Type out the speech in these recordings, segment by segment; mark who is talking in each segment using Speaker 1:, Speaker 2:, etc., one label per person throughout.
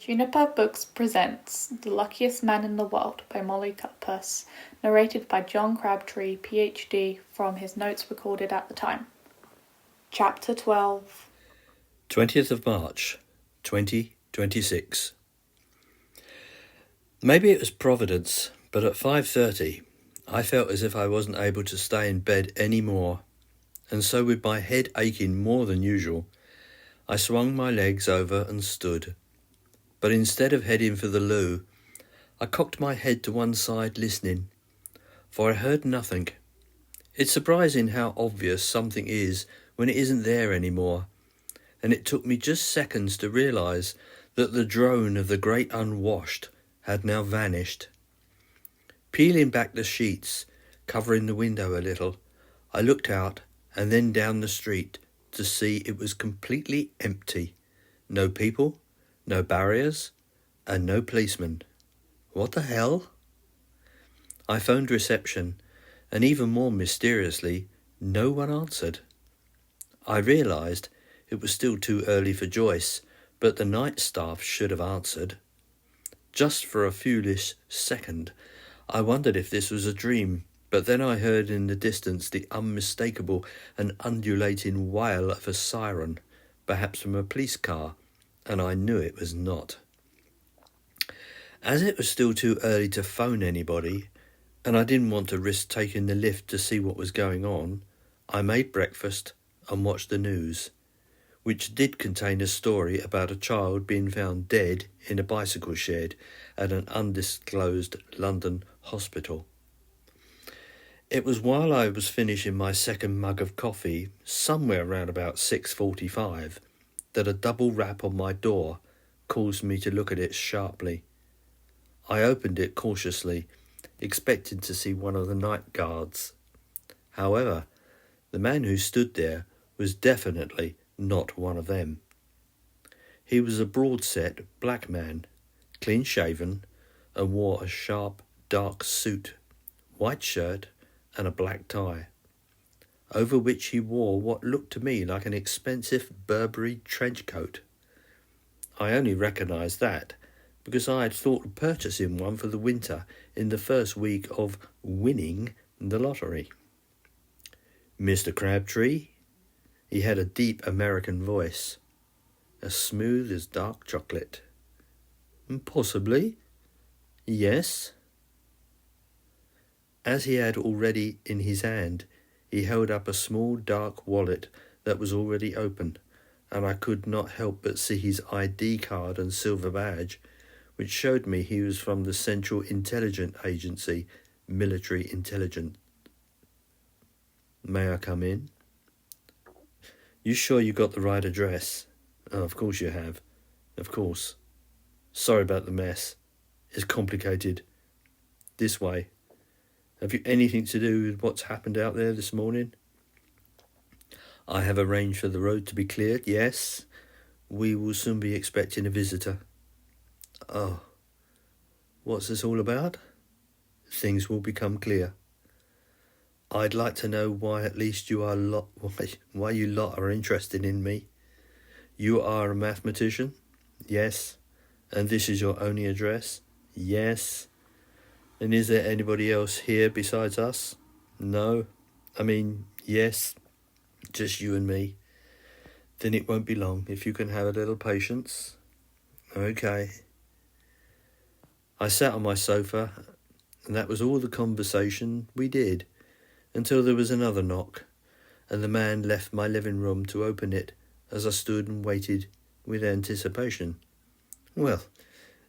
Speaker 1: Juniper Books presents The Luckiest Man in the World by Molly Cutpurse, narrated by John Crabtree PhD from his notes recorded at the time. Chapter 12.
Speaker 2: 20th of March, 2026. Maybe it was Providence, but at 5:30 I felt as if I wasn't able to stay in bed any more, and so with my head aching more than usual, I swung my legs over and stood. But instead of heading for the loo, I cocked my head to one side listening, for I heard nothing. It's surprising how obvious something is when it isn't there anymore, and it took me just seconds to realise that the drone of the great unwashed had now vanished. Peeling back the sheets, covering the window a little, I looked out and then down the street to see it was completely empty. No people, no barriers, and no policemen. What the hell? I phoned reception, and even more mysteriously, no one answered. I realised it was still too early for Joyce, but the night staff should have answered. Just for a foolish second, I wondered if this was a dream, but then I heard in the distance the unmistakable and undulating wail of a siren, perhaps from a police car, and I knew it was not. As it was still too early to phone anybody, and I didn't want to risk taking the lift to see what was going on, I made breakfast and watched the news, which did contain a story about a child being found dead in a bicycle shed at an undisclosed London hospital. It was while I was finishing my second mug of coffee, somewhere around about 6:45, that a double rap on my door caused me to look at it sharply. I opened it cautiously, expecting to see one of the night guards. However, the man who stood there was definitely not one of them. He was a broad-set black man, clean-shaven, and wore a sharp, dark suit, white shirt, and a black tie, over which he wore what looked to me like an expensive Burberry trench coat. I only recognised that because I had thought of purchasing one for the winter in the first week of winning the lottery. Mr. Crabtree? He had a deep American voice, as smooth as dark chocolate. Possibly. Yes. As he had already in his hand, he held up a small dark wallet that was already open, and I could not help but see his ID card and silver badge, which showed me he was from the Central Intelligence Agency, Military Intelligence. May I come in? You sure you got the right address? Oh, of course you have. Of course. Sorry about the mess. It's complicated. This way. Have you anything to do with what's happened out there this morning? I have arranged for the road to be cleared, yes. We will soon be expecting a visitor. Oh. What's this all about? Things will become clear. I'd like to know why at least why you lot are interested in me. You are a mathematician? Yes. And this is your only address? Yes. And is there anybody else here besides us? No. Yes. Just you and me. Then it won't be long if you can have a little patience. Okay. I sat on my sofa, and that was all the conversation we did, until there was another knock, and the man left my living room to open it as I stood and waited with anticipation. Well,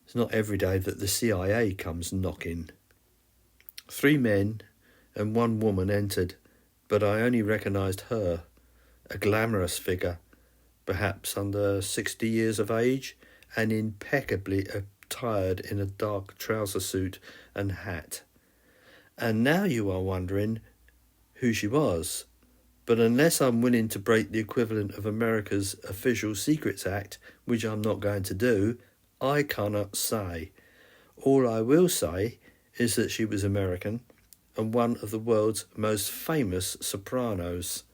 Speaker 2: it's not every day that the CIA comes knocking. 3 men and 1 woman entered, but I only recognised her, a glamorous figure, perhaps under 60 years of age, and impeccably attired in a dark trouser suit and hat. And now you are wondering who she was, but unless I'm willing to break the equivalent of America's Official Secrets Act, which I'm not going to do, I cannot say. All I will say is that she was American and one of the world's most famous sopranos.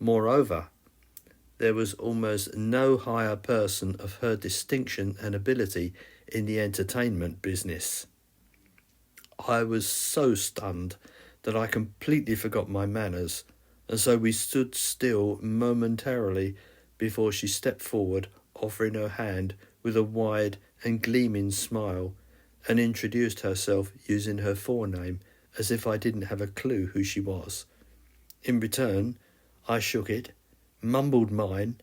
Speaker 2: Moreover, there was almost no higher person of her distinction and ability in the entertainment business. I was so stunned that I completely forgot my manners, and so we stood still momentarily before she stepped forward, offering her hand with a wide and gleaming smile, and introduced herself using her forename as if I didn't have a clue who she was. In return, I shook it, mumbled mine,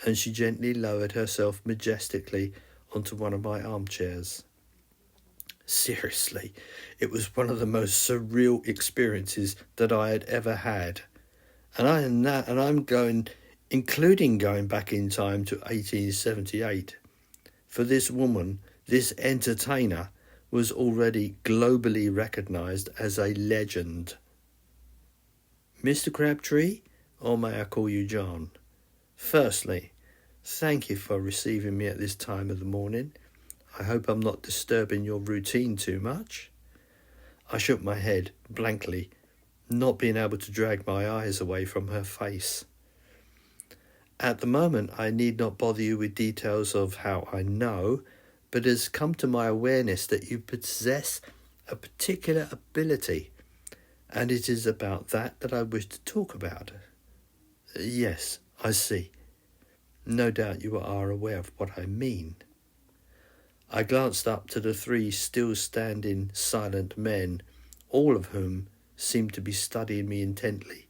Speaker 2: and she gently lowered herself majestically onto one of my armchairs. Seriously, it was one of the most surreal experiences that I had ever had. Including going back in time to 1878. For this woman, this entertainer, was already globally recognised as a legend. Mr. Crabtree, or may I call you John? Firstly, thank you for receiving me at this time of the morning. I hope I'm not disturbing your routine too much. I shook my head blankly, not being able to drag my eyes away from her face. At the moment, I need not bother you with details of how I know, but it has come to my awareness that you possess a particular ability, and it is about that I wish to talk about. Yes, I see. No doubt you are aware of what I mean. I glanced up to the three still standing silent men, all of whom seemed to be studying me intently,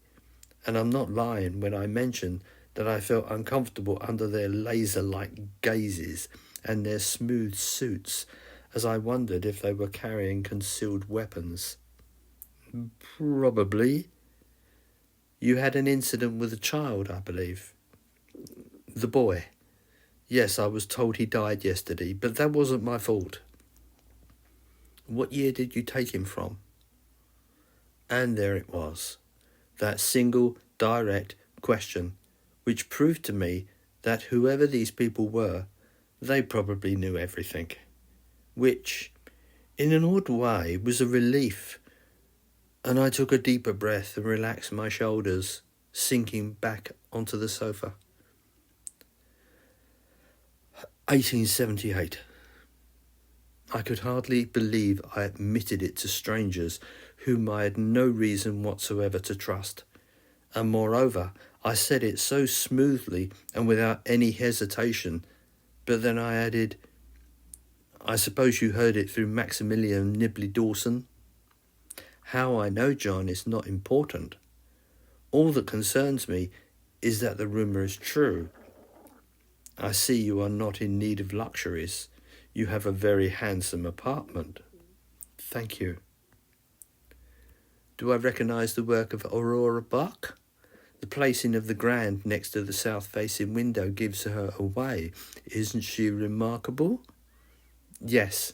Speaker 2: and I'm not lying when I mention that I felt uncomfortable under their laser-like gazes and their smooth suits, as I wondered if they were carrying concealed weapons. Probably. You had an incident with a child, I believe. The boy. Yes, I was told he died yesterday, but that wasn't my fault. What year did you take him from? And there it was, that single, direct question, which proved to me that whoever these people were, they probably knew everything, which, in an odd way, was a relief, and I took a deeper breath and relaxed my shoulders, sinking back onto the sofa. 1878. I could hardly believe I admitted it to strangers whom I had no reason whatsoever to trust, and moreover, I said it so smoothly and without any hesitation, but then I added, I suppose you heard it through Maximilian Nibley Dawson? How I know, John, is not important. All that concerns me is that the rumour is true. I see you are not in need of luxuries. You have a very handsome apartment. Thank you. Do I recognise the work of Aurora Buck? The placing of the grand next to the south-facing window gives her away. Isn't she remarkable? Yes,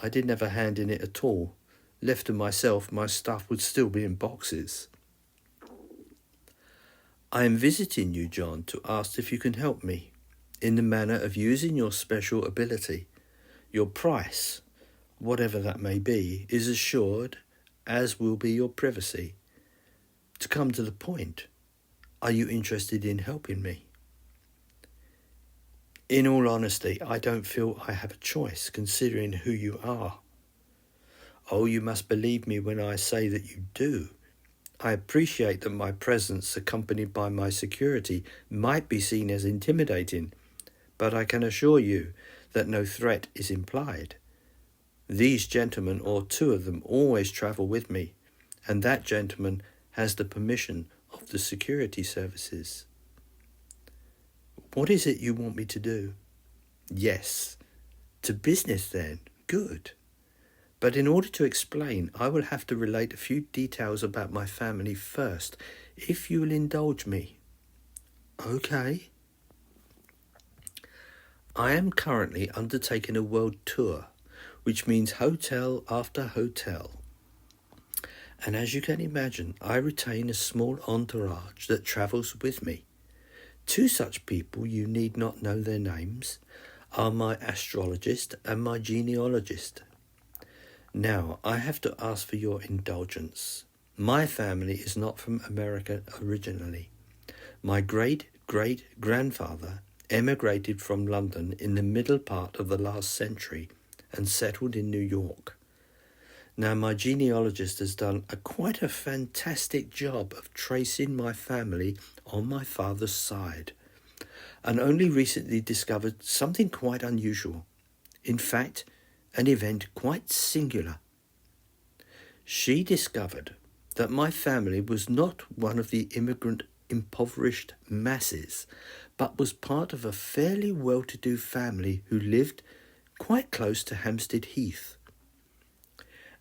Speaker 2: I didn't have a hand in it at all. Left to myself, my stuff would still be in boxes. I am visiting you, John, to ask if you can help me in the manner of using your special ability. Your price, whatever that may be, is assured, as will be your privacy. To come to the point, are you interested in helping me? In all honesty, I don't feel I have a choice, considering who you are. Oh, you must believe me when I say that you do. I appreciate that my presence, accompanied by my security, might be seen as intimidating, but I can assure you that no threat is implied. These gentlemen, or two of them, always travel with me, and that gentleman has the permission of the security services. What is it you want me to do? Yes, to business then. Good. But in order to explain, I will have to relate a few details about my family first, if you will indulge me. Okay. I am currently undertaking a world tour, which means hotel after hotel. And as you can imagine, I retain a small entourage that travels with me. Two such people, you need not know their names, are my astrologist and my genealogist. Now, I have to ask for your indulgence. My family is not from America originally. My great-great-grandfather emigrated from London in the middle part of the last century and settled in New York. Now, my genealogist has done quite a fantastic job of tracing my family on my father's side, and only recently discovered something quite unusual. In fact, an event quite singular. She discovered that my family was not one of the immigrant impoverished masses, but was part of a fairly well-to-do family who lived quite close to Hampstead Heath.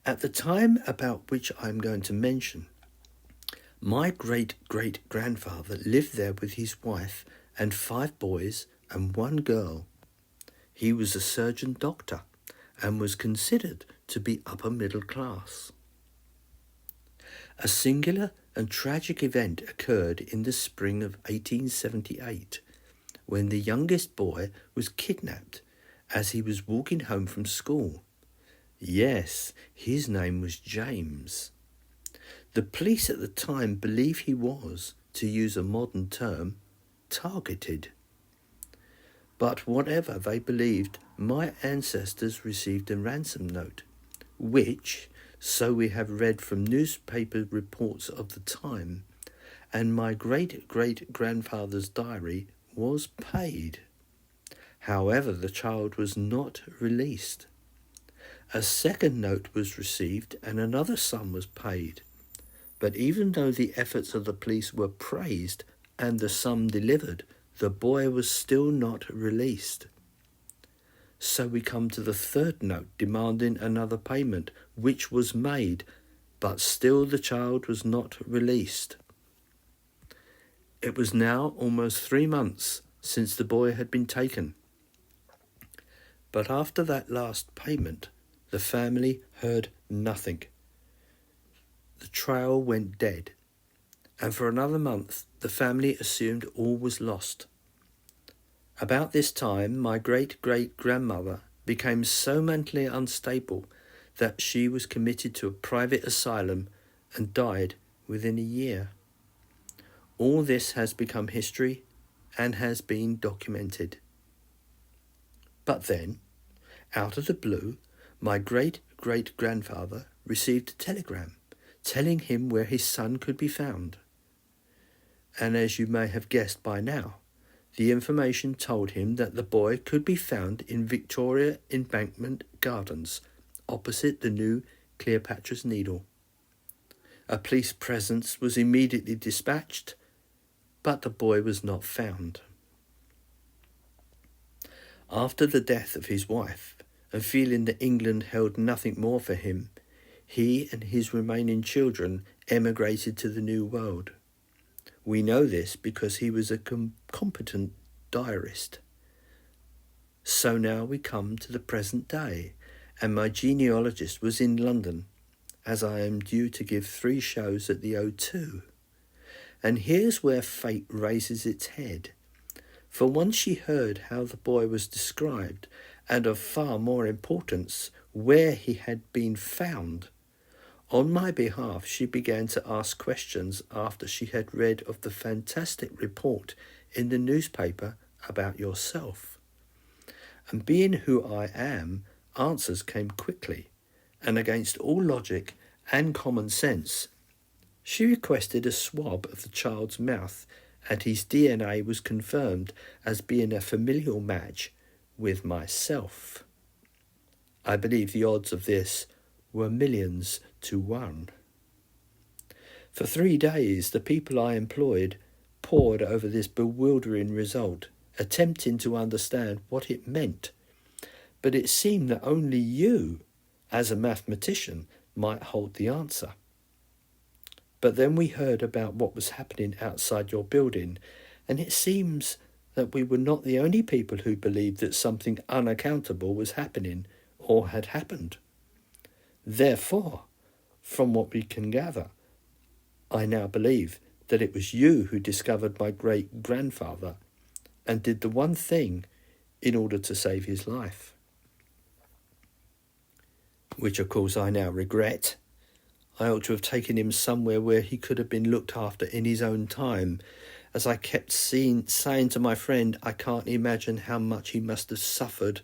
Speaker 2: At the time about which I am going to mention, my great-great-grandfather lived there with his wife and 5 boys and 1 girl. He was a surgeon doctor and was considered to be upper middle class. A singular and tragic event occurred in the spring of 1878, when the youngest boy was kidnapped as he was walking home from school. Yes, his name was James. The police at the time believed he was, to use a modern term, targeted. But whatever they believed, my ancestors received a ransom note, which, so we have read from newspaper reports of the time, and my great-great-grandfather's diary, was paid. However, the child was not released. A second note was received and another sum was paid. But even though the efforts of the police were praised and the sum delivered, the boy was still not released. So we come to the third note demanding another payment, which was made, but still the child was not released. It was now almost 3 months since the boy had been taken. But after that last payment, the family heard nothing. The trail went dead, and for another month the family assumed all was lost. About this time, my great-great-grandmother became so mentally unstable that she was committed to a private asylum and died within a year. All this has become history and has been documented. But then, out of the blue, my great-great-grandfather received a telegram telling him where his son could be found. And as you may have guessed by now, the information told him that the boy could be found in Victoria Embankment Gardens, opposite the new Cleopatra's Needle. A police presence was immediately dispatched, but the boy was not found. After the death of his wife, and feeling that England held nothing more for him, he and his remaining children emigrated to the New World. We know this because he was a competent diarist. So now we come to the present day, and my genealogist was in London, as I am due to give 3 shows at the O2. And here's where fate raises its head. For once she heard how the boy was described, and of far more importance, where he had been found, on my behalf she began to ask questions after she had read of the fantastic report in the newspaper about yourself. And being who I am, answers came quickly, and against all logic and common sense, she requested a swab of the child's mouth, and his DNA was confirmed as being a familial match with myself. I believe the odds of this were millions to 1. For 3 days, the people I employed pored over this bewildering result, attempting to understand what it meant. But it seemed that only you, as a mathematician, might hold the answer. But then we heard about what was happening outside your building, and it seems that we were not the only people who believed that something unaccountable was happening or had happened. Therefore, from what we can gather, I now believe that it was you who discovered my great-grandfather and did the one thing in order to save his life. Which, of course, I now regret. I ought to have taken him somewhere where he could have been looked after in his own time, as I kept saying to my friend, I can't imagine how much he must have suffered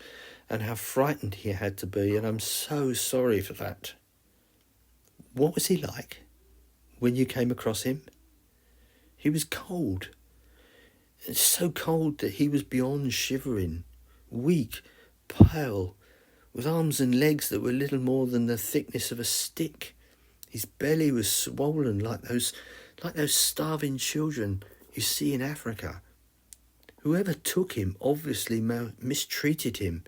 Speaker 2: and how frightened he had to be, and I'm so sorry for that. What was he like when you came across him? He was cold. It's so cold that he was beyond shivering, weak, pale, with arms and legs that were little more than the thickness of a stick. His belly was swollen like those starving children you see in Africa. Whoever took him obviously mistreated him.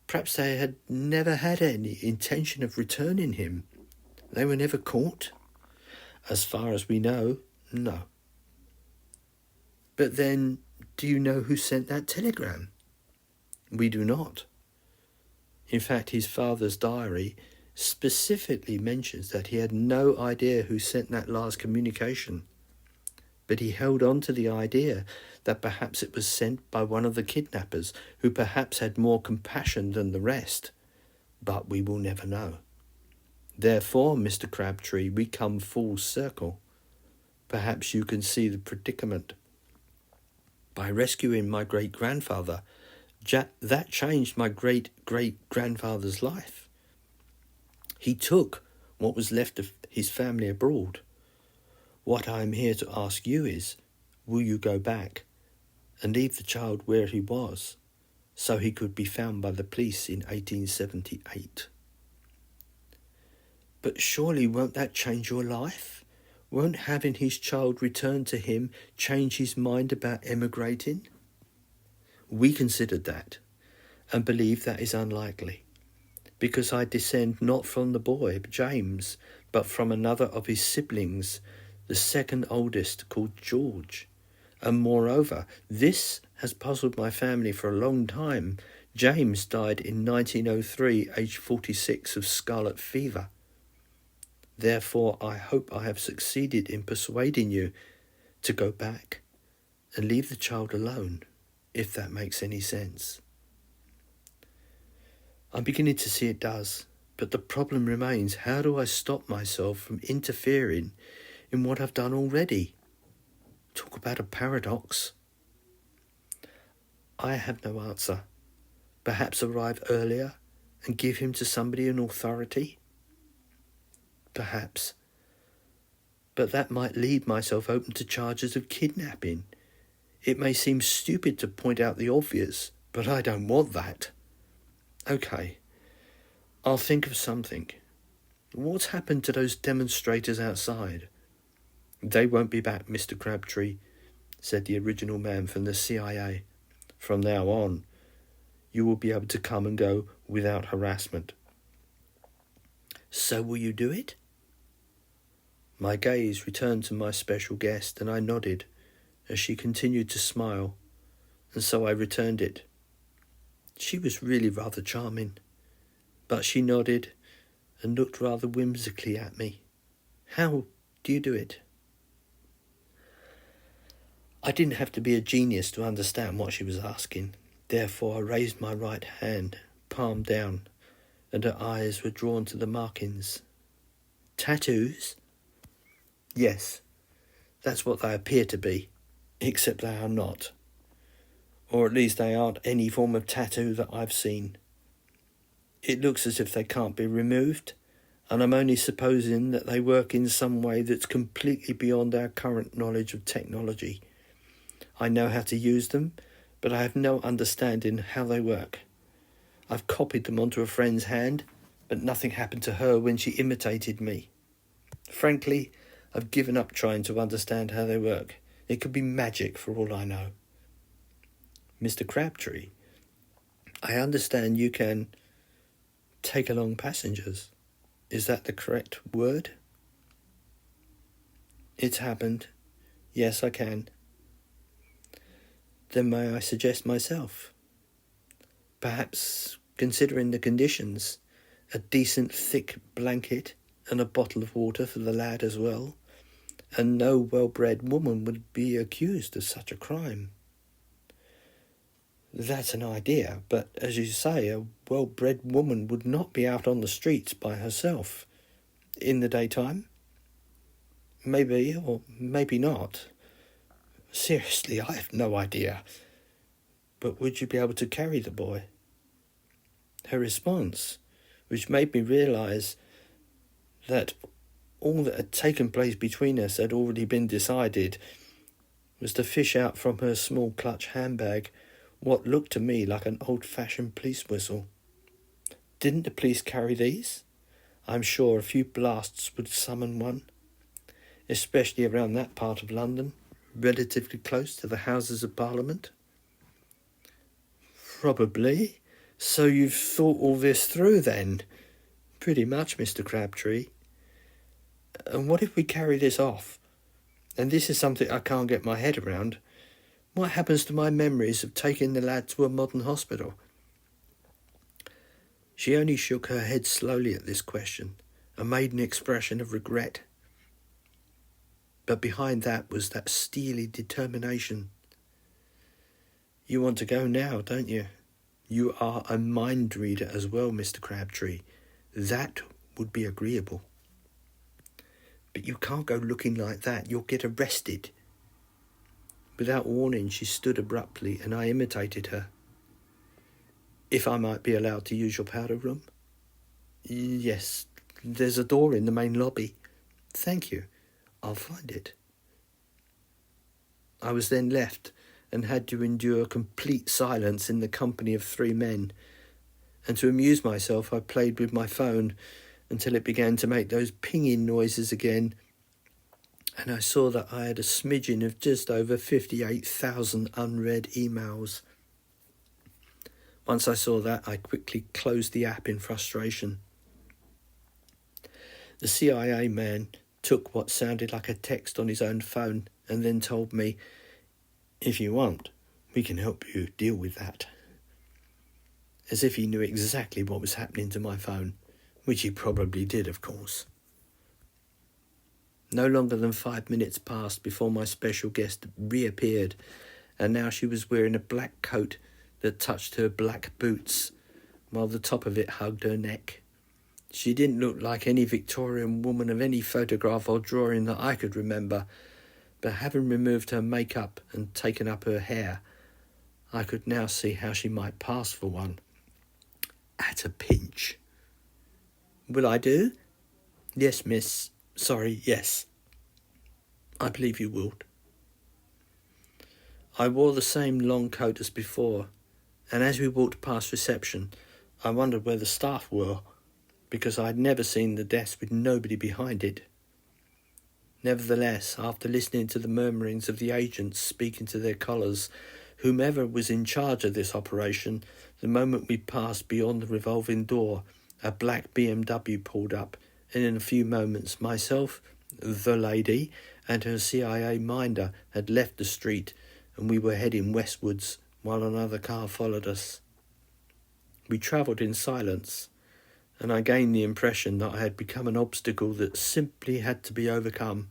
Speaker 2: Perhaps they had never had any intention of returning him. They were never caught. As far as we know, no. But then, do you know who sent that telegram? We do not. In fact, his father's diary specifically mentions that he had no idea who sent that last communication. But he held on to the idea that perhaps it was sent by one of the kidnappers, who perhaps had more compassion than the rest. But we will never know. Therefore, Mr. Crabtree, we come full circle. Perhaps you can see the predicament. By rescuing my great-grandfather, that changed my great-great-grandfather's life. He took what was left of his family abroad. What I am here to ask you is, will you go back and leave the child where he was, so he could be found by the police in 1878? But surely won't that change your life? Won't having his child returned to him change his mind about emigrating? We considered that, and believe that is unlikely, because I descend not from the boy, James, but from another of his siblings, the second oldest, called George. And moreover, this has puzzled my family for a long time. James died in 1903, aged 46, of scarlet fever. Therefore, I hope I have succeeded in persuading you to go back and leave the child alone, if that makes any sense. I'm beginning to see it does, but the problem remains, how do I stop myself from interfering in what I've done already? Talk about a paradox. I have no answer. Perhaps arrive earlier and give him to somebody in authority? Perhaps. But that might leave myself open to charges of kidnapping. It may seem stupid to point out the obvious, but I don't want that. Okay, I'll think of something. What's happened to those demonstrators outside? They won't be back, Mr. Crabtree, said the original man from the CIA. From now on, you will be able to come and go without harassment. So will you do it? My gaze returned to my special guest, and I nodded as she continued to smile, and so I returned it. She was really rather charming, but she nodded and looked rather whimsically at me. How do you do it? I didn't have to be a genius to understand what she was asking. Therefore, I raised my right hand, palm down, and her eyes were drawn to the markings. Tattoos? Yes, that's what they appear to be, except they are not. Or at least they aren't any form of tattoo that I've seen. It looks as if they can't be removed, and I'm only supposing that they work in some way that's completely beyond our current knowledge of technology. I know how to use them, but I have no understanding how they work. I've copied them onto a friend's hand, but nothing happened to her when she imitated me. Frankly, I've given up trying to understand how they work. It could be magic for all I know. Mr. Crabtree, I understand you can take along passengers. Is that the correct word? It's happened. Yes, I can. Then may I suggest myself? Perhaps, considering the conditions, a decent thick blanket and a bottle of water for the lad as well, and no well-bred woman would be accused of such a crime. That's an idea, but as you say, a well-bred woman would not be out on the streets by herself. In the daytime? Maybe, or maybe not. Seriously, I have no idea. But would you be able to carry the boy? Her response, which made me realise that all that had taken place between us had already been decided, was to fish out from her small clutch handbag what looked to me like an old-fashioned police whistle. Didn't the police carry these? I'm sure a few blasts would summon one, especially around that part of London, relatively close to the Houses of Parliament. Probably. So you've thought all this through then? Pretty much, Mr. Crabtree. And what if we carry this off? And this is something I can't get my head around. What happens to my memories of taking the lad to a modern hospital? She only shook her head slowly at this question and made an expression of regret. But behind that was that steely determination. You want to go now, don't you? You are a mind reader as well, Mr. Crabtree. That would be agreeable. But you can't go looking like that. You'll get arrested. Without warning, she stood abruptly, and I imitated her. If I might be allowed to use your powder room? Yes, there's a door in the main lobby. Thank you. I'll find it. I was then left and had to endure complete silence in the company of 3 men. And to amuse myself, I played with my phone until it began to make those pinging noises again, and I saw that I had a smidgen of just over 58,000 unread emails. Once I saw that, I quickly closed the app in frustration. The CIA man took what sounded like a text on his own phone and then told me, "If you want, we can help you deal with that." As if he knew exactly what was happening to my phone, which he probably did, of course. No longer than 5 minutes passed before my special guest reappeared, and now she was wearing a black coat that touched her black boots, while the top of it hugged her neck. She didn't look like any Victorian woman of any photograph or drawing that I could remember, but having removed her makeup and taken up her hair, I could now see how she might pass for one. At a pinch. "Will I do?" "Yes, miss. Sorry, yes. I believe you would." I wore the same long coat as before, and as we walked past reception, I wondered where the staff were, because I had never seen the desk with nobody behind it. Nevertheless, after listening to the murmurings of the agents speaking to their collars, whomever was in charge of this operation, the moment we passed beyond the revolving door, a black BMW pulled up, and in a few moments myself, the lady, and her CIA minder had left the street, and we were heading westwards while another car followed us. We travelled in silence, and I gained the impression that I had become an obstacle that simply had to be overcome.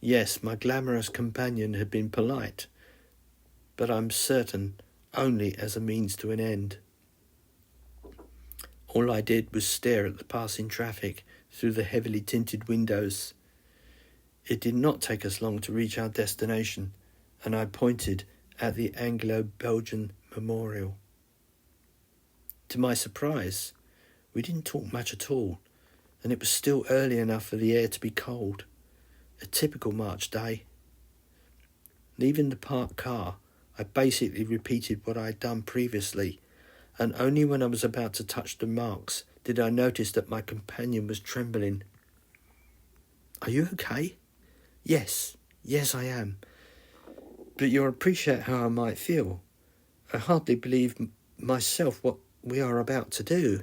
Speaker 2: Yes, my glamorous companion had been polite, but I'm certain only as a means to an end. All I did was stare at the passing traffic through the heavily tinted windows. It did not take us long to reach our destination, and I pointed at the Anglo-Belgian Memorial. To my surprise, we didn't talk much at all, and it was still early enough for the air to be cold. A typical March day. Leaving the parked car, I basically repeated what I had done previously, and only when I was about to touch the marks did I notice that my companion was trembling. "Are you okay?" Yes, I am. But you'll appreciate how I might feel. I hardly believe myself what we are about to do.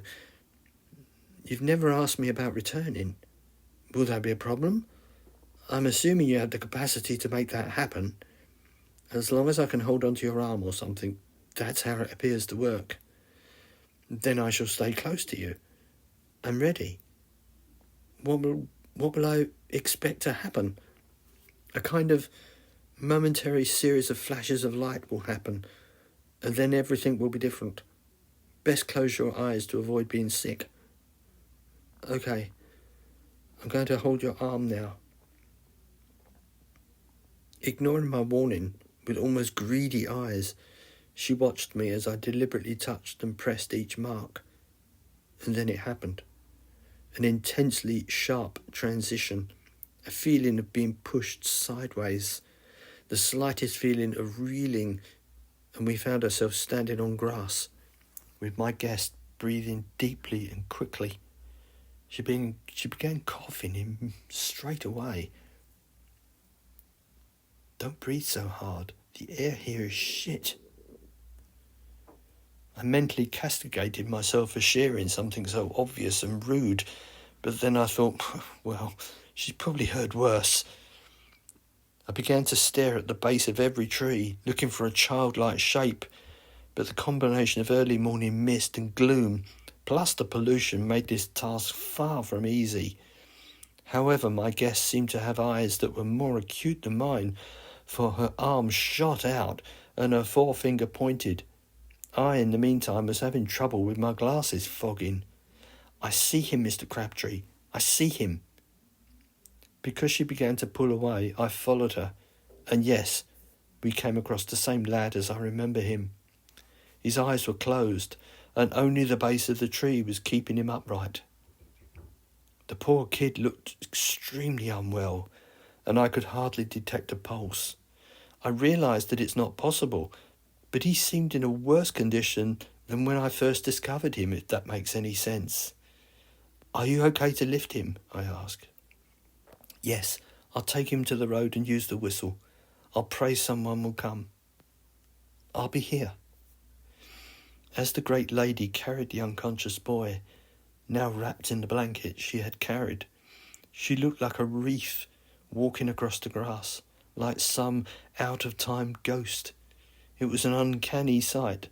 Speaker 2: You've never asked me about returning. Will that be a problem? I'm assuming you have the capacity to make that happen. As long as I can hold onto your arm or something, that's how it appears to work. Then I shall stay close to you. I'm ready. What will I expect to happen? A kind of momentary series of flashes of light will happen, and then everything will be different. Best close your eyes to avoid being sick. Okay, I'm going to hold your arm now. Ignoring my warning, with almost greedy eyes, she watched me as I deliberately touched and pressed each mark. And then it happened. An intensely sharp transition, a feeling of being pushed sideways, the slightest feeling of reeling, and we found ourselves standing on grass, with my guest breathing deeply and quickly. She began coughing him straight away. "Don't breathe so hard. The air here is shit." I mentally castigated myself for sharing something so obvious and rude, but then I thought, well, she's probably heard worse. I began to stare at the base of every tree, looking for a childlike shape, but the combination of early morning mist and gloom, plus the pollution, made this task far from easy. However, my guest seemed to have eyes that were more acute than mine, for her arm shot out and her forefinger pointed. I, in the meantime, was having trouble with my glasses fogging. "I see him, Mr. Crabtree. I see him." Because she began to pull away, I followed her, and yes, we came across the same lad as I remember him. His eyes were closed, and only the base of the tree was keeping him upright. The poor kid looked extremely unwell, and I could hardly detect a pulse. I realised that it's not possible, but he seemed in a worse condition than when I first discovered him, if that makes any sense. "Are you okay to lift him?" I asked. "Yes, I'll take him to the road and use the whistle. I'll pray someone will come. I'll be here." As the great lady carried the unconscious boy, now wrapped in the blanket she had carried, she looked like a wreath walking across the grass, like some out-of-time ghost. It was an uncanny sight,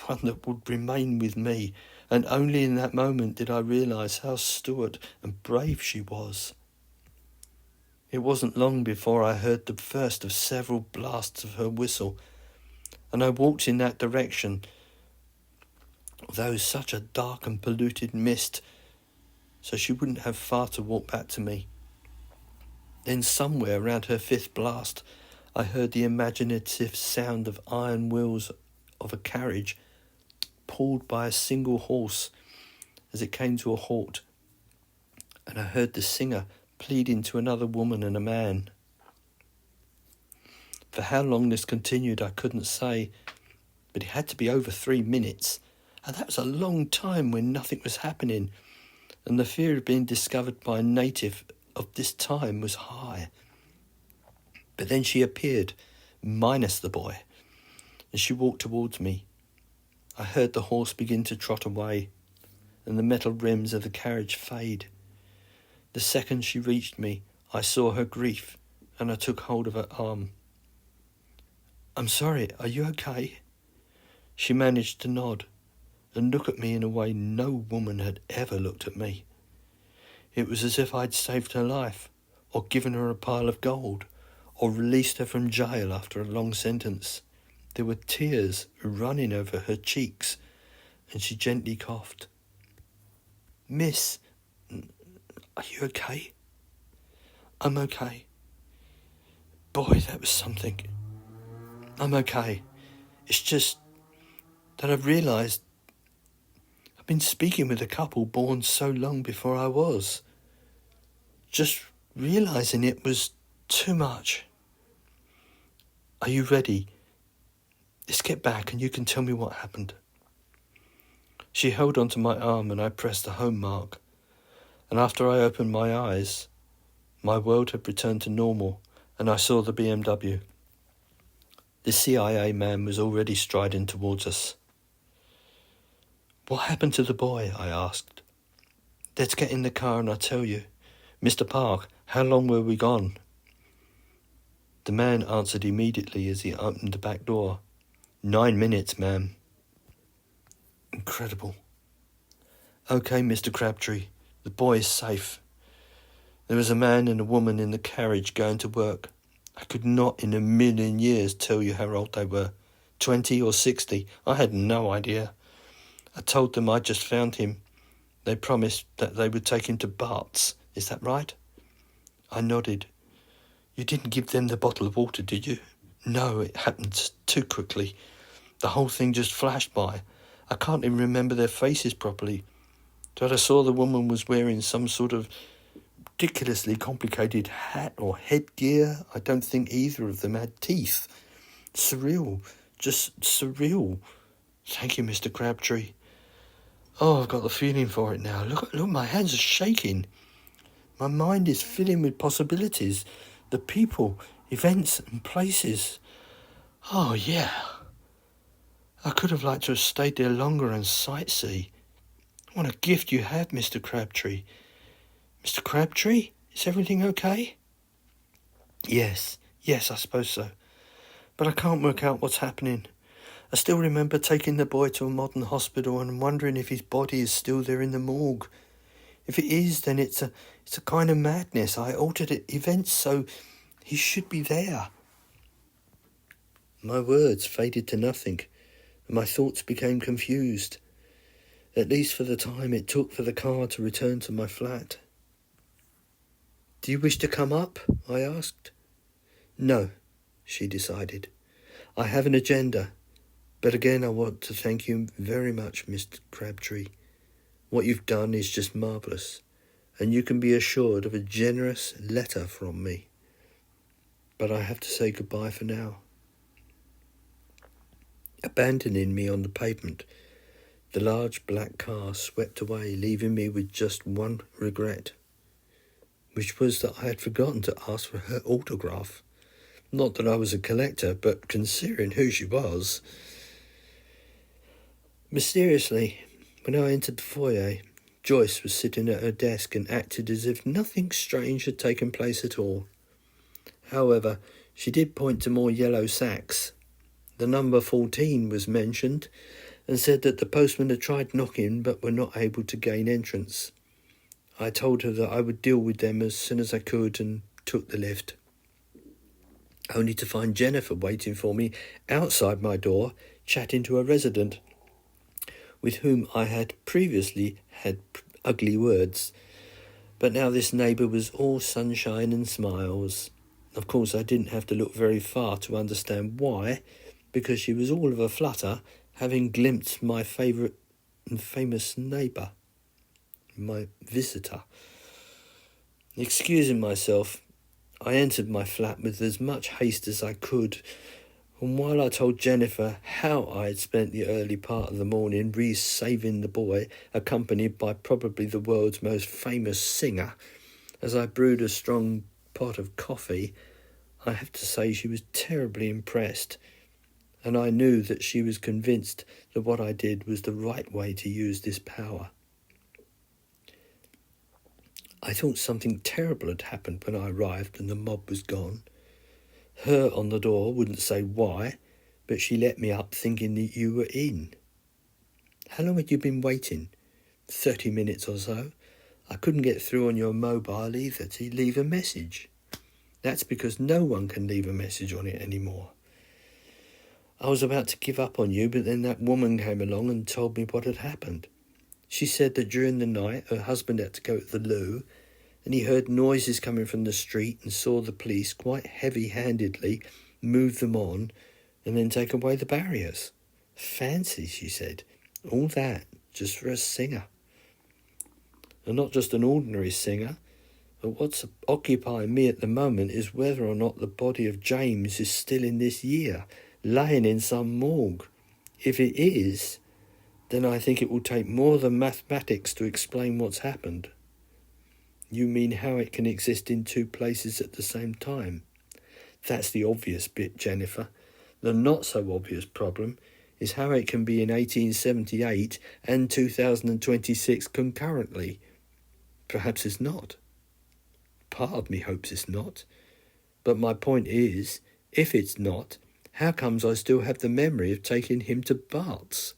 Speaker 2: one that would remain with me, and only in that moment did I realise how stalwart and brave she was. It wasn't long before I heard the first of several blasts of her whistle, and I walked in that direction, though such a dark and polluted mist, so she wouldn't have far to walk back to me. Then somewhere around her fifth blast, I heard the imaginative sound of iron wheels of a carriage pulled by a single horse as it came to a halt, and I heard the singer pleading to another woman and a man. For how long this continued I couldn't say, but it had to be over 3 minutes, and that was a long time when nothing was happening, and the fear of being discovered by a native of this time was high. But then she appeared, minus the boy, and she walked towards me. I heard the horse begin to trot away, and the metal rims of the carriage fade. The second she reached me, I saw her grief, and I took hold of her arm. "I'm sorry, are you okay?" She managed to nod and look at me in a way no woman had ever looked at me. It was as if I'd saved her life, or given her a pile of gold, or released her from jail after a long sentence. There were tears running over her cheeks, and she gently coughed. "Miss, are you okay?" "I'm okay." Boy, that was something. "I'm okay. It's just that I've realised I've been speaking with a couple born so long before I was. Just realising it was too much." "Are you ready? Let's get back and you can tell me what happened." She held onto my arm and I pressed the home mark, and after I opened my eyes, my world had returned to normal and I saw the BMW. The CIA man was already striding towards us. "What happened to the boy?" I asked. "Let's get in the car and I'll tell you. Mr. Park, how long were we gone?" The man answered immediately as he opened the back door. 9 minutes, ma'am." Incredible. "Okay, Mr. Crabtree, the boy is safe. There was a man and a woman in the carriage going to work. I could not in a million years tell you how old they were. 20 or 60, I had no idea. I told them I just found him. They promised that they would take him to Bart's. Is that right?" I nodded. You didn't give them the bottle of water, did you? No, it happened too quickly. The whole thing just flashed by. I can't even remember their faces properly. But I saw the woman was wearing some sort of ridiculously complicated hat or headgear. I don't think either of them had teeth. Surreal. Just surreal. Thank you, Mr. Crabtree. Oh, I've got the feeling for it now. Look, my hands are shaking. My mind is filling with possibilities. The people, events and places. Oh, yeah. I could have liked to have stayed there longer and sightsee. What a gift you have, Mr. Crabtree. Mr. Crabtree, is everything okay? Yes, I suppose so. But I can't work out what's happening. I still remember taking the boy to a modern hospital and wondering if his body is still there in the morgue. If it is, then it's a kind of madness. I altered events so he should be there. My words faded to nothing, and my thoughts became confused, at least for the time it took for the car to return to my flat. Do you wish to come up? I asked. No, she decided. I have an agenda. But again, I want to thank you very much, Mr. Crabtree. What you've done is just marvellous, and you can be assured of a generous letter from me. But I have to say goodbye for now. Abandoning me on the pavement, the large black car swept away, leaving me with just one regret, which was that I had forgotten to ask for her autograph. Not that I was a collector, but considering who she was. Mysteriously, when I entered the foyer, Joyce was sitting at her desk and acted as if nothing strange had taken place at all. However, she did point to more yellow sacks. The number 14 was mentioned and said that the postman had tried knocking but were not able to gain entrance. I told her that I would deal with them as soon as I could and took the lift, only to find Jennifer waiting for me outside my door, chatting to a resident with whom I had previously had ugly words. But now this neighbour was all sunshine and smiles. Of course, I didn't have to look very far to understand why, because she was all of a flutter, having glimpsed my favourite and famous neighbour, my visitor. Excusing myself, I entered my flat with as much haste as I could, and while I told Jennifer how I had spent the early part of the morning re-saving the boy, accompanied by probably the world's most famous singer, as I brewed a strong pot of coffee, I have to say she was terribly impressed, and I knew that she was convinced that what I did was the right way to use this power. I thought something terrible had happened when I arrived and the mob was gone. Her on the door wouldn't say why, but she let me up thinking that you were in. How long had you been waiting? 30 minutes or so. I couldn't get through on your mobile either to leave a message. That's because no one can leave a message on it anymore. I was about to give up on you, but then that woman came along and told me what had happened. She said that during the night her husband had to go to the loo, and he heard noises coming from the street and saw the police quite heavy-handedly move them on and then take away the barriers. Fancy, she said, all that just for a singer. And not just an ordinary singer, but what's occupying me at the moment is whether or not the body of James is still in this year, laying in some morgue. If it is, then I think it will take more than mathematics to explain what's happened. You mean how it can exist in two places at the same time? That's the obvious bit, Jennifer. The not-so-obvious problem is how it can be in 1878 and 2026 concurrently. Perhaps it's not. Part of me hopes it's not. But my point is, if it's not, how comes I still have the memory of taking him to Bart's?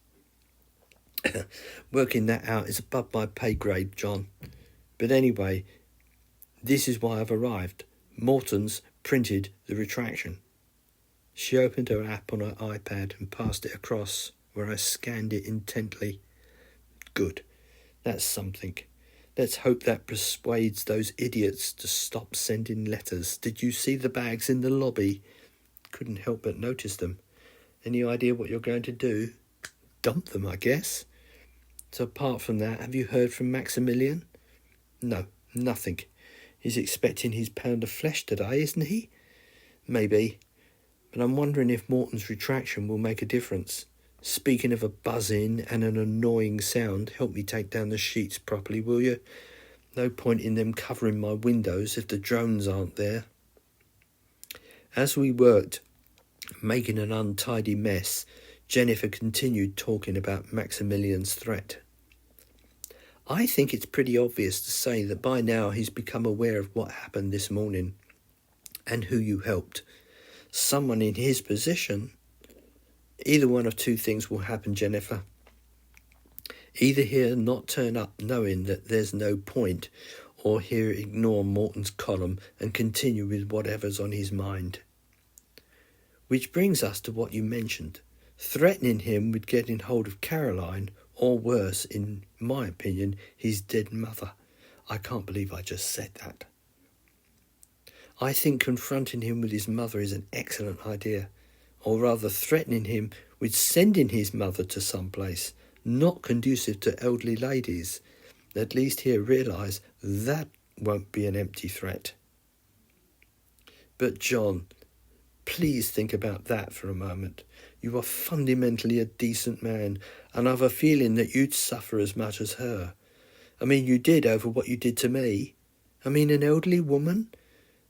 Speaker 2: Working that out is above my pay grade, John. But anyway, this is why I've arrived. Morton's printed the retraction. She opened her app on her iPad and passed it across, where I scanned it intently. Good. That's something. Let's hope that persuades those idiots to stop sending letters. Did you see the bags in the lobby? Couldn't help but notice them. Any idea what you're going to do? Dump them, I guess. So apart from that, have you heard from Maximilian? No, nothing. He's expecting his pound of flesh today, isn't he? Maybe. But I'm wondering if Morton's retraction will make a difference. Speaking of a buzzing and an annoying sound, help me take down the sheets properly, will you? No point in them covering my windows if the drones aren't there. As we worked, making an untidy mess, Jennifer continued talking about Maximilian's threat. I think it's pretty obvious to say that by now he's become aware of what happened this morning and who you helped. Someone in his position. Either one of two things will happen, Jennifer. Either he'll not turn up knowing that there's no point, or he'll ignore Morton's column and continue with whatever's on his mind. Which brings us to what you mentioned, threatening him with getting hold of Caroline, or worse, in my opinion, his dead mother. I can't believe I just said that. I think confronting him with his mother is an excellent idea, or rather threatening him with sending his mother to some place not conducive to elderly ladies. At least he'll realise that won't be an empty threat. But John, please think about that for a moment. You are fundamentally a decent man, and I've a feeling that you'd suffer as much as her. I mean, you did over what you did to me. I mean, an elderly woman?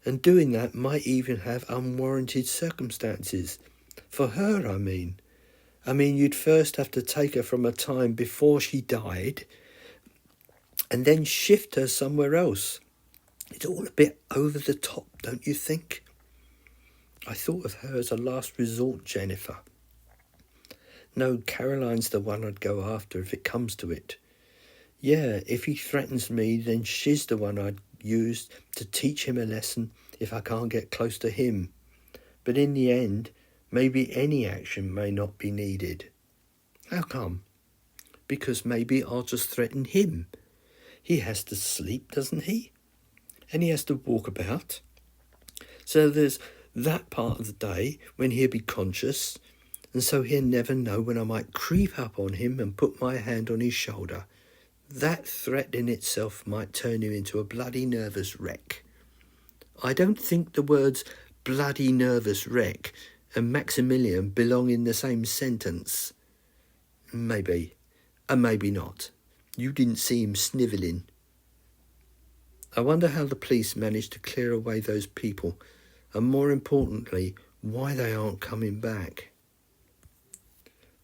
Speaker 2: And doing that might even have unwarranted circumstances. For her, I mean. You'd first have to take her from a time before she died and then shift her somewhere else. It's all a bit over the top, don't you think? I thought of her as a last resort, Jennifer. No, Caroline's the one I'd go after if it comes to it. Yeah, if he threatens me, then she's the one I'd use to teach him a lesson if I can't get close to him. But in the end, maybe any action may not be needed. How come? Because maybe I'll just threaten him. He has to sleep, doesn't he? And he has to walk about. So there's that part of the day when he'll be conscious, and so he'll never know when I might creep up on him and put my hand on his shoulder. That threat in itself might turn him into a bloody nervous wreck. I don't think the words bloody nervous wreck and Maximilian belong in the same sentence. Maybe, and maybe not. You didn't see him snivelling. I wonder how the police managed to clear away those people, and more importantly, why they aren't coming back.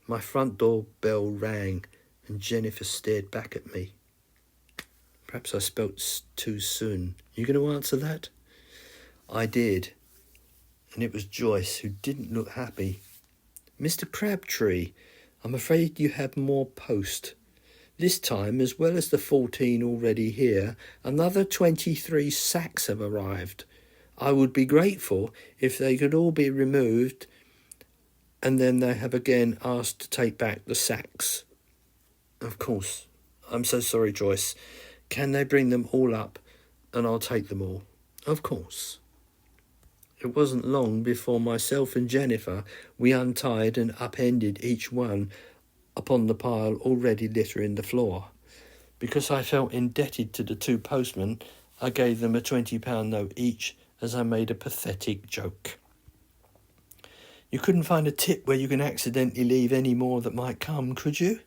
Speaker 2: My front door bell rang, and Jennifer stared back at me. Perhaps I spoke too soon. You going to answer that? I did. And it was Joyce, who didn't look happy. Mr. Crabtree, I'm afraid you have more post. This time, as well as the 14 already here, another 23 sacks have arrived. I would be grateful if they could all be removed, and then they have again asked to take back the sacks. Of course. I'm so sorry, Joyce. Can they bring them all up, and I'll take them all? Of course. It wasn't long before myself and Jennifer, we untied and upended each one upon the pile already littering the floor. Because I felt indebted to the two postmen, I gave them a £20 note each as I made a pathetic joke. You couldn't find a tip where you can accidentally leave any more that might come, could you?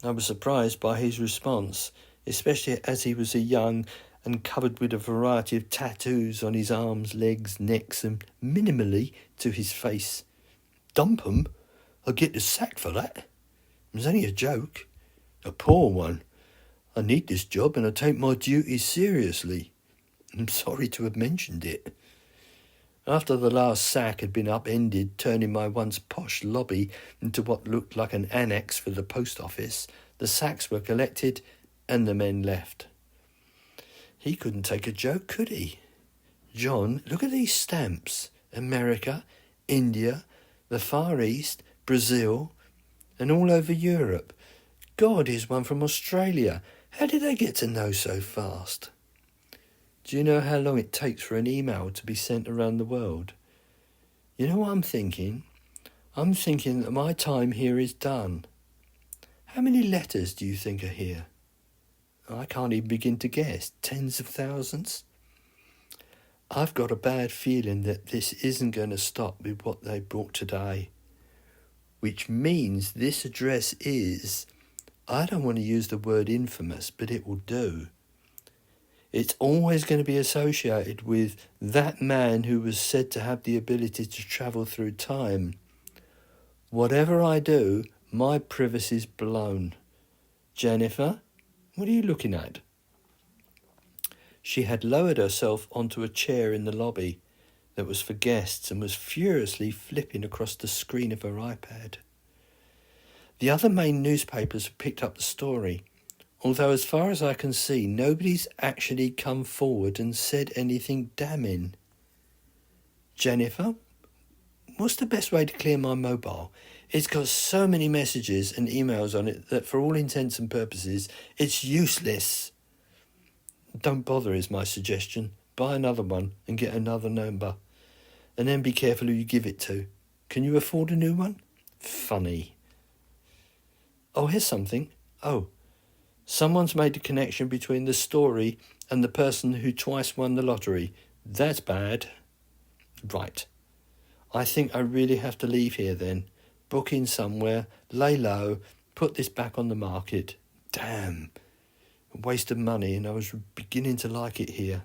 Speaker 2: I was surprised by his response, especially as he was a young and covered with a variety of tattoos on his arms, legs, necks, and minimally to his face. Dump 'em? I'll get the sack for that. It was only a joke. A poor one. I need this job and I take my duties seriously. I'm sorry to have mentioned it. After the last sack had been upended, turning my once posh lobby into what looked like an annex for the post office, the sacks were collected and the men left. He couldn't take a joke, could he? John, look at these stamps. America, India, the Far East, Brazil, and all over Europe. God, here's one from Australia. How did they get to know so fast? Do you know how long it takes for an email to be sent around the world? You know what I'm thinking? I'm thinking that my time here is done. How many letters do you think are here? I can't even begin to guess. Tens of thousands? I've got a bad feeling that this isn't going to stop with what they brought today. Which means this address is, I don't want to use the word infamous, but it will do. It's always going to be associated with that man who was said to have the ability to travel through time. Whatever I do, my privacy's blown. Jennifer, what are you looking at? She had lowered herself onto a chair in the lobby that was for guests and was furiously flipping across the screen of her iPad. The other main newspapers have picked up the story, although as far as I can see, nobody's actually come forward and said anything damning. Jennifer, what's the best way to clear my mobile? It's got so many messages and emails on it that for all intents and purposes, it's useless. Don't bother is my suggestion. Buy another one and get another number. And then be careful who you give it to. Can you afford a new one? Funny. Oh, here's something. Oh, someone's made a connection between the story and the person who twice won the lottery. That's bad. Right. I think I really have to leave here then. Book in somewhere, lay low, put this back on the market. Damn. A waste of money, and I was beginning to like it here.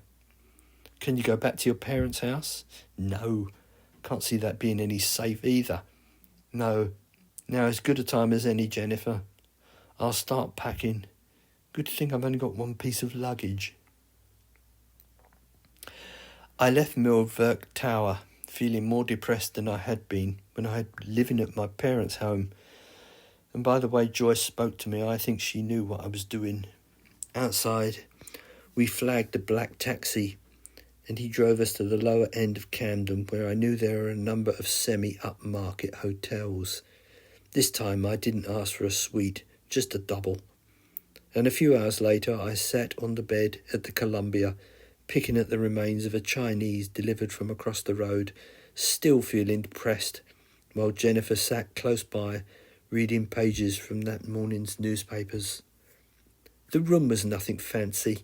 Speaker 2: Can you go back to your parents' house? No. Can't see that being any safe either. No. Now as good a time as any, Jennifer. I'll start packing. Good thing I've only got one piece of luggage. I left Milverk Tower feeling more depressed than I had been when I had living at my parents' home. And by the way Joyce spoke to me, I think she knew what I was doing. Outside, we flagged a black taxi, and he drove us to the lower end of Camden, where I knew there were a number of semi-upmarket hotels. This time I didn't ask for a suite, just a double. And a few hours later I sat on the bed at the Columbia, picking at the remains of a Chinese delivered from across the road, still feeling depressed, while Jennifer sat close by, reading pages from that morning's newspapers. The room was nothing fancy.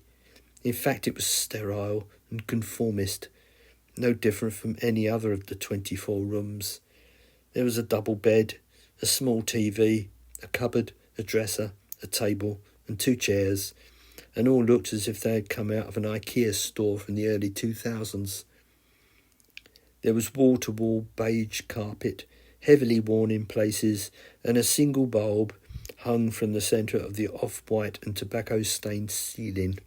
Speaker 2: In fact, it was sterile and conformist, no different from any other of the 24 rooms. There was a double bed, a small TV, a cupboard, a dresser, a table, and 2 chairs, and all looked as if they had come out of an IKEA store from the early 2000s. There was wall-to-wall beige carpet, heavily worn in places, and a single bulb hung from the centre of the off-white and tobacco-stained ceiling.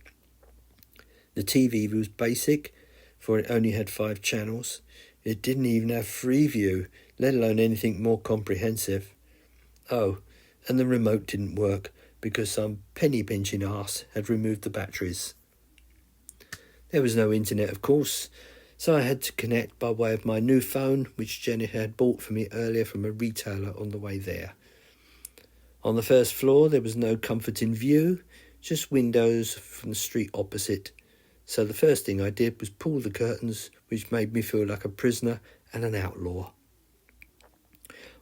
Speaker 2: The TV was basic, for it only had 5 channels. It didn't even have Freeview, let alone anything more comprehensive. Oh, and the remote didn't work, because some penny-pinching arse had removed the batteries. There was no internet, of course, so I had to connect by way of my new phone, which Jenny had bought for me earlier from a retailer on the way there. On the first floor there was no comforting view, just windows from the street opposite. So the first thing I did was pull the curtains, which made me feel like a prisoner and an outlaw.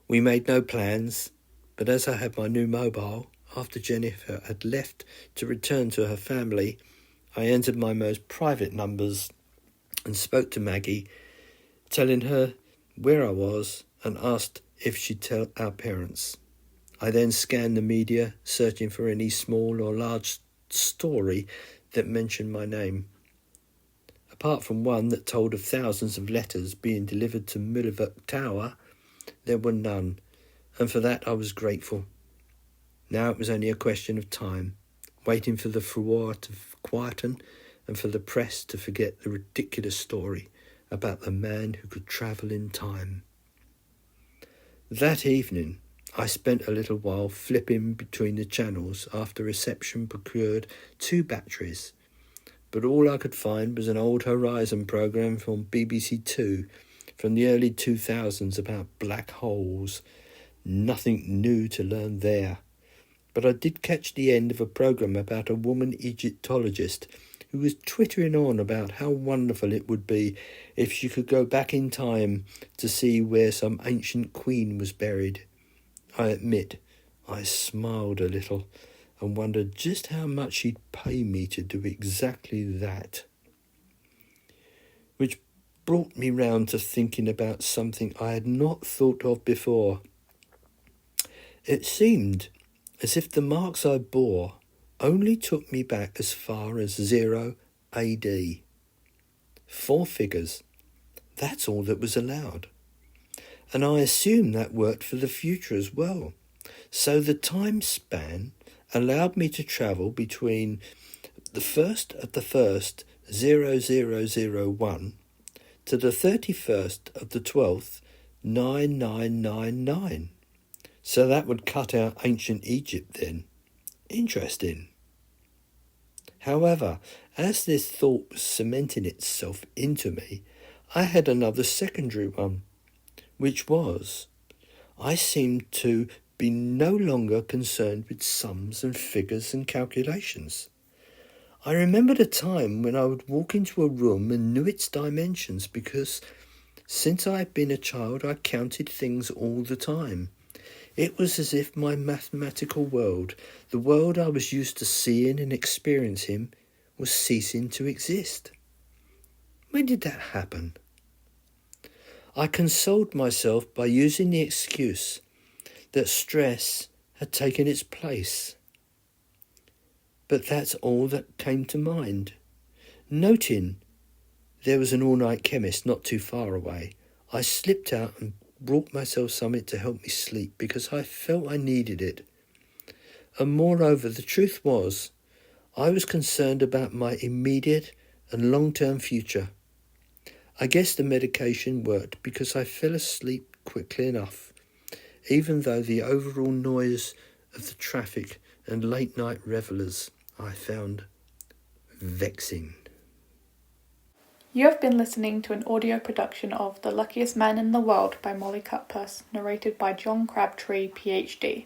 Speaker 2: We made no plans, but as I had my new mobile, after Jennifer had left to return to her family, I entered my most private numbers and spoke to Maggie, telling her where I was and asked if she'd tell our parents. I then scanned the media, searching for any small or large story that mentioned my name. Apart from one that told of thousands of letters being delivered to Milverk Tower, there were none, and for that I was grateful. Now it was only a question of time, waiting for the furore to quieten and for the press to forget the ridiculous story about the man who could travel in time. That evening, I spent a little while flipping between the channels after reception procured 2 batteries, but all I could find was an old Horizon programme from BBC Two from the early 2000s about black holes. Nothing new to learn there. but I did catch the end of a programme about a woman Egyptologist who was twittering on about how wonderful it would be if she could go back in time to see where some ancient queen was buried. I admit, I smiled a little and wondered just how much she'd pay me to do exactly that. Which brought me round to thinking about something I had not thought of before. It seemed as if the marks I bore only took me back as far as 0 AD. 4 figures, that's all that was allowed. And I assumed that worked for the future as well. So the time span allowed me to travel between the 1st of the 1st, 0001, to the 31st of the 12th, 9999. So that would cut out ancient Egypt then. Interesting. However, as this thought was cementing itself into me, I had another secondary one, which was, I seemed to be no longer concerned with sums and figures and calculations. I remembered a time when I would walk into a room and knew its dimensions because since I had been a child I counted things all the time. It was as if my mathematical world, the world I was used to seeing and experiencing, was ceasing to exist. When did that happen? I consoled myself by using the excuse that stress had taken its place. But that's all that came to mind. Noting there was an all-night chemist not too far away, I slipped out and brought myself something to help me sleep because I felt I needed it. And moreover, the truth was, I was concerned about my immediate and long-term future. I guess the medication worked because I fell asleep quickly enough, even though the overall noise of the traffic and late-night revellers I found vexing.
Speaker 1: You have been listening to an audio production of The Luckiest Man in the World by Molly Cutpurse, narrated by John Crabtree PhD.